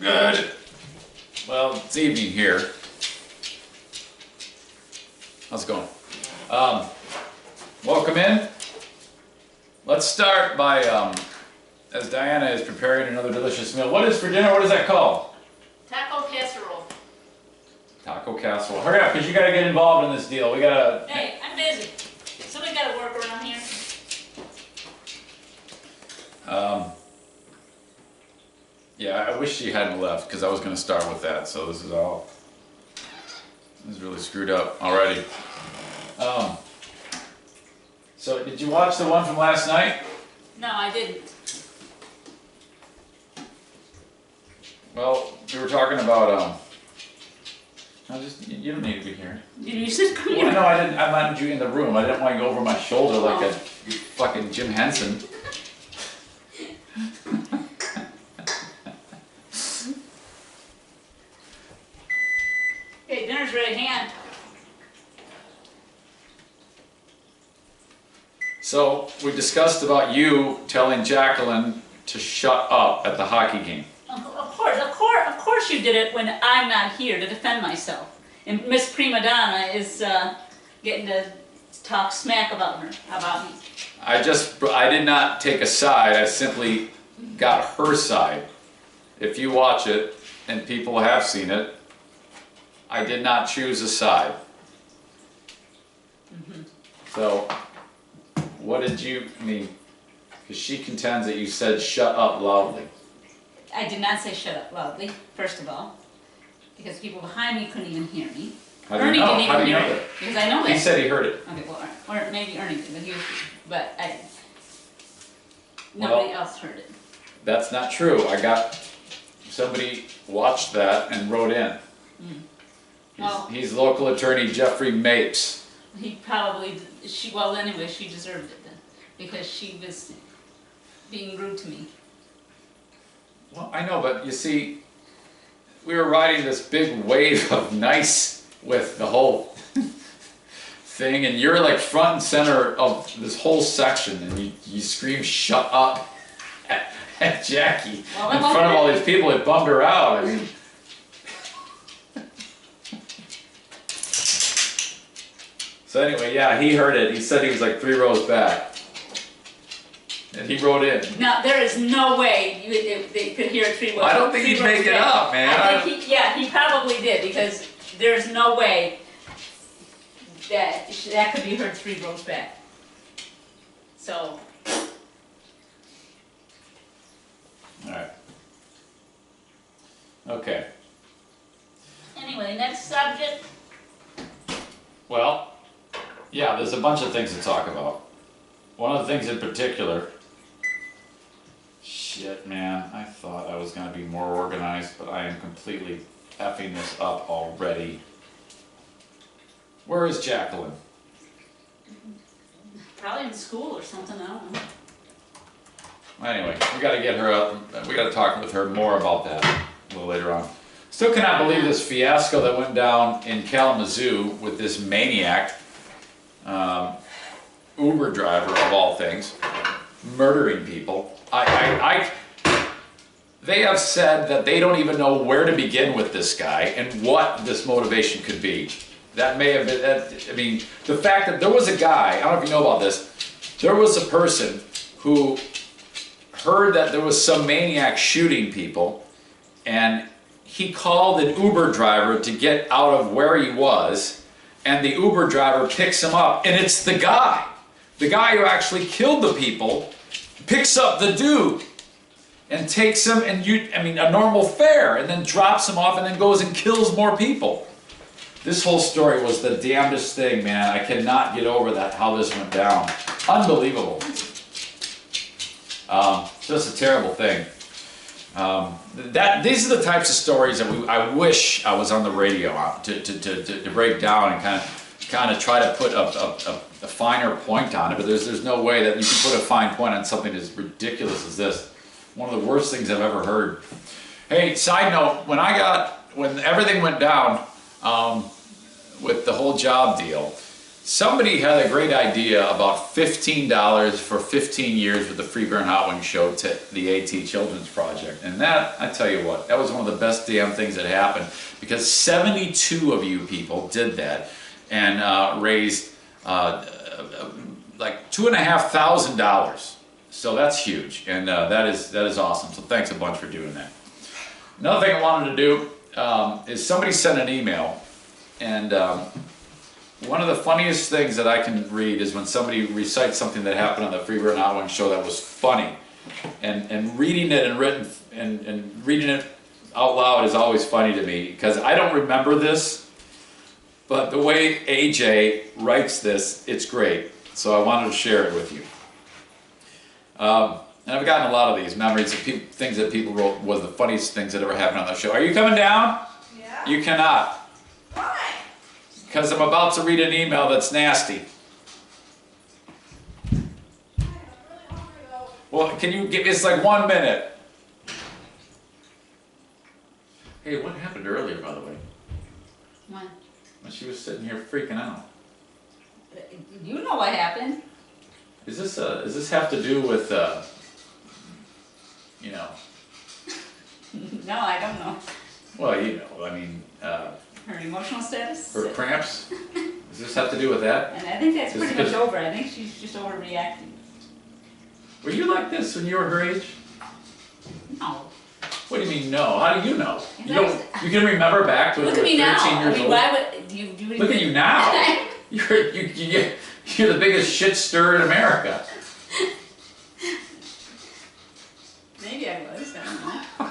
Good. Well, it's evening here. How's it going? Welcome in. Let's start by, as Diana is preparing another delicious meal. What is for dinner? What is that called? Taco casserole. Taco casserole. Hurry up, because you got to get involved in this deal. We got to... Hey, I'm busy. Somebody got to work around here. Yeah, I wish she hadn't left, because I was going to start with that. So this is all... This is really screwed up already. So did you watch the one from last night? No, I didn't. Well, we were talking about, you don't need to be here. You said come here. Well, no, I didn't. I wanted you in the room. I didn't want to go over my shoulder like a fucking Jim Henson. Okay, dinner's ready. Hang on. So we discussed about you telling Jacqueline to shut up at the hockey game. Of course you did it when I'm not here to defend myself. And Miss Prima Donna is getting to talk smack about me. I did not take a side. I simply got her side. If you watch it, and people have seen it, I did not choose a side. Mm-hmm. So, what did you mean? Because she contends that you said shut up loudly. I did not say shut up loudly, first of all, because people behind me couldn't even hear me. How do you know? Ernie How do didn't you even know hear that? it. Because I know that. He said he heard it. Okay, well, or maybe Ernie did, but he was, but nobody else heard it. That's not true. I got, somebody watched that and wrote in. He's local attorney Jeffrey Mapes. He probably, well anyway, she deserved it then, because she was being rude to me. Well, I know, but you see, we were riding this big wave of nice with the whole thing, and you're like front and center of this whole section, and you scream shut up at Jackie in front of all these people. It bummed her out. I mean, so anyway, yeah, he heard it. He said he was like 3 rows back. And he wrote in. Now, there is no way they could hear it 3 rows. I don't think he's making it up, man. I think he probably did, because there's no way that could be heard 3 rows back. So. Alright. Okay. Anyway, next subject. Well, yeah, there's a bunch of things to talk about. One of the things in particular, shit man, I thought I was going to be more organized, but I am completely effing this up already. Where is Jacqueline? Probably in school or something, I don't know. Anyway, we got to get her up. We got to talk with her more about that a little later on. Still cannot believe this fiasco that went down in Kalamazoo with this maniac, Uber driver of all things, murdering people. They have said that they don't even know where to begin with this guy and what this motivation could be. That may have been, I mean, the fact that there was a guy, I don't know if you know about this, there was a person who heard that there was some maniac shooting people, and he called an Uber driver to get out of where he was, and the Uber driver picks him up, and it's the guy who actually killed the people, picks up the dude and takes him, and a normal fare, and then drops him off and then goes and kills more people. This whole story was the damnedest thing, man. I cannot get over that, how this went down. Unbelievable. Just a terrible thing. These are the types of stories that I wish I was on the radio on, to break down and kind of try to put a finer point on it, but there's no way that you can put a fine point on something as ridiculous as this. One of the worst things I've ever heard. Hey, side note, when everything went down with the whole job deal, somebody had a great idea about $15 for 15 years with the Free Beer and Hot Wings show to the AT Children's Project. And that, I tell you what, that was one of the best damn things that happened, because 72 of you people did that and raised like $2,500. So that's huge, and that is awesome. So thanks a bunch for doing that. Another thing I wanted to do is somebody sent an email, and one of the funniest things that I can read is when somebody recites something that happened on the Free Beer and Hot Wings show that was funny, and reading it and reading it out loud is always funny to me, because I don't remember this, but the way AJ writes this, it's great. So I wanted to share it with you. And I've gotten a lot of these memories of things that people wrote was the funniest things that ever happened on the show. Are you coming down? Yeah. You cannot. Why? Because I'm about to read an email that's nasty. I'm really hungry though. Well, can you give us like 1 minute? Hey, what happened earlier, by the way? What? When she was sitting here freaking out. You know what happened. Does this have to do with, you know? No, I don't know. Well, you know, I mean, Her emotional status? her cramps? Does this have to do with that? And I think that's Just pretty much 'cause- over. I think she's just overreacting. Were you like this when you were her age? No. What do you mean no? How do you know? Yes, You don't. You can remember back to when Look you at were me 13 now. I years mean, old. why would you do? Look at you now. You're the biggest shit stir in America. Maybe I was. I don't know.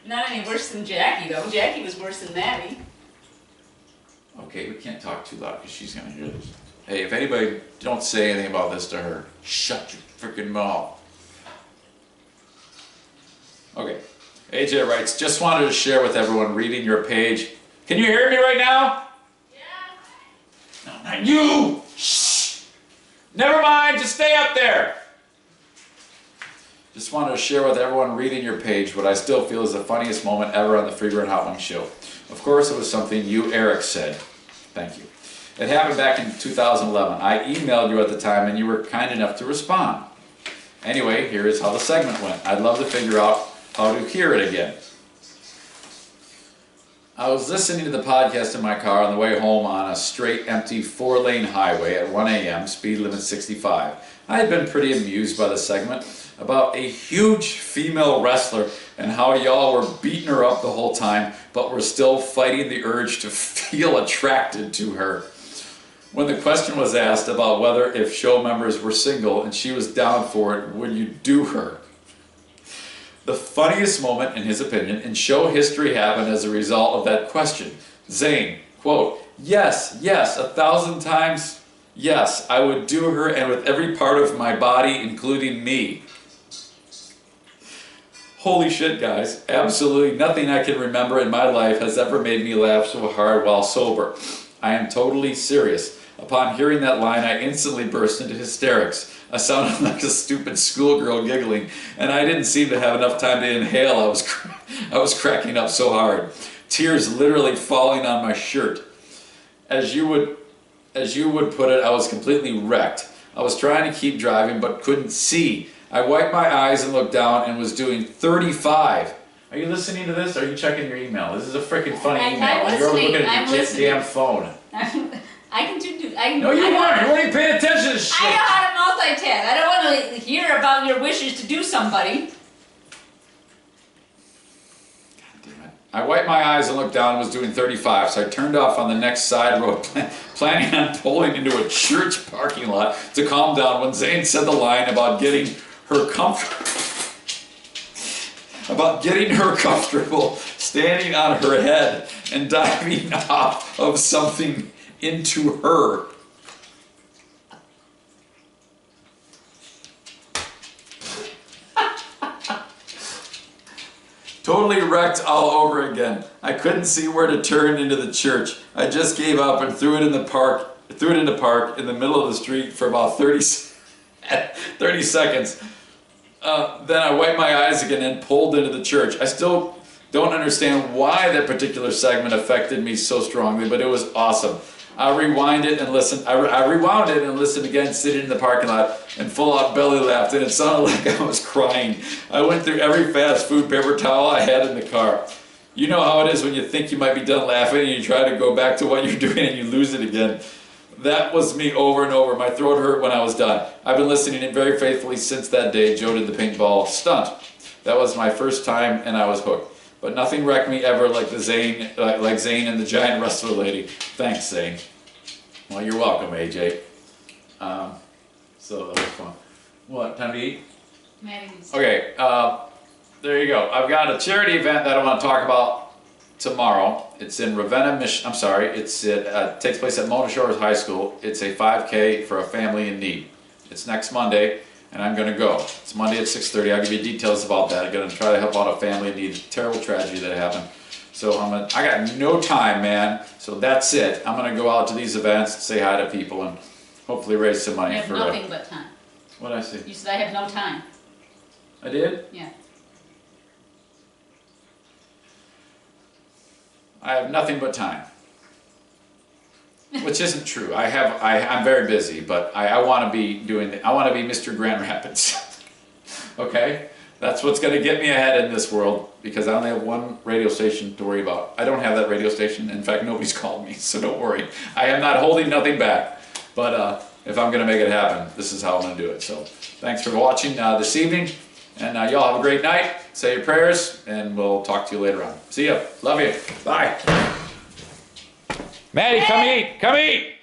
Not any worse than Jackie though. Jackie was worse than Maddie. Okay, we can't talk too loud because she's gonna hear this. Hey, if anybody don't say anything about this to her, shut your freaking mouth. Okay, AJ writes, just wanted to share with everyone reading your page. Can you hear me right now? Yeah. No, not you! Shh! Never mind, just stay up there! Just wanted to share with everyone reading your page what I still feel is the funniest moment ever on the Free Beer and Hot Wings show. Of course, it was something you, Eric, said. Thank you. It happened back in 2011. I emailed you at the time and you were kind enough to respond. Anyway, here is how the segment went. I'd love to figure out how to hear it again. I was listening to the podcast in my car on the way home on a straight, empty 4-lane highway at 1 a.m., speed limit 65. I had been pretty amused by the segment about a huge female wrestler and how y'all were beating her up the whole time, but were still fighting the urge to feel attracted to her. When the question was asked about whether if show members were single and she was down for it, would you do her? The funniest moment, in his opinion, in show history happened as a result of that question. Zane, quote, yes, 1,000 times, yes, I would do her and with every part of my body, including me. Holy shit, guys, absolutely nothing I can remember in my life has ever made me laugh so hard while sober. I am totally serious. Upon hearing that line, I instantly burst into hysterics. I sounded like a stupid schoolgirl giggling, and I didn't seem to have enough time to inhale. I was cracking up so hard. Tears literally falling on my shirt. As you would put it, I was completely wrecked. I was trying to keep driving, but couldn't see. I wiped my eyes and looked down and was doing 35. Are you listening to this? Or are you checking your email? This is a freaking funny email. I'm You're listening. looking I'm at your listening. damn phone. I can do. No, you weren't. You weren't even paying attention to this shit. I know how to multitask. I don't want to hear about your wishes to do somebody. I wiped my eyes and looked down and was doing 35, so I turned off on the next side road, planning on pulling into a church parking lot to calm down when Zane said the line about getting her comfortable standing on her head and diving off of something into her. Totally wrecked all over again. I couldn't see where to turn into the church. I just gave up and threw it in the park in the middle of the street for about 30 seconds. Then I wiped my eyes again and pulled into the church. I still don't understand why that particular segment affected me so strongly, but it was awesome. I rewind it and listen. I rewound it and listened again, sitting in the parking lot, and full out belly laughed, and it sounded like I was crying. I went through every fast food paper towel I had in the car. You know how it is when you think you might be done laughing and you try to go back to what you're doing and you lose it again. That was me over and over. My throat hurt when I was done. I've been listening in very faithfully since that day Joe did the paintball stunt. That was my first time and I was hooked. But nothing wrecked me ever like Zane and the giant wrestler lady. Thanks, Zane. Well, you're welcome, AJ. So that was fun. What, time to eat? Okay, there you go. I've got a charity event that I want to talk about tomorrow. It's in Ravenna, Michigan. I'm sorry. It takes place at Mona Shores High School. It's a 5K for a family in need. It's next Monday, and I'm going to go. It's Monday at 6:30. I'll give you details about that. I'm going to try to help out a family in need. Terrible tragedy that happened. So I got no time, man. So that's it. I'm going to go out to these events, say hi to people, and hopefully raise some money You have for. nothing but time. What did I say? You said I have no time. I did? Yeah. I have nothing but time. Which isn't true. I'm very busy, but I want to be I want to be Mr. Grand Rapids. Okay? That's what's going to get me ahead in this world, because I only have one radio station to worry about. I don't have that radio station. In fact, nobody's called me, so don't worry. I am not holding nothing back. But if I'm going to make it happen, this is how I'm going to do it. So thanks for watching this evening. And y'all have a great night. Say your prayers, and we'll talk to you later on. See ya. Love you. Bye. Maddie, come eat. Come eat.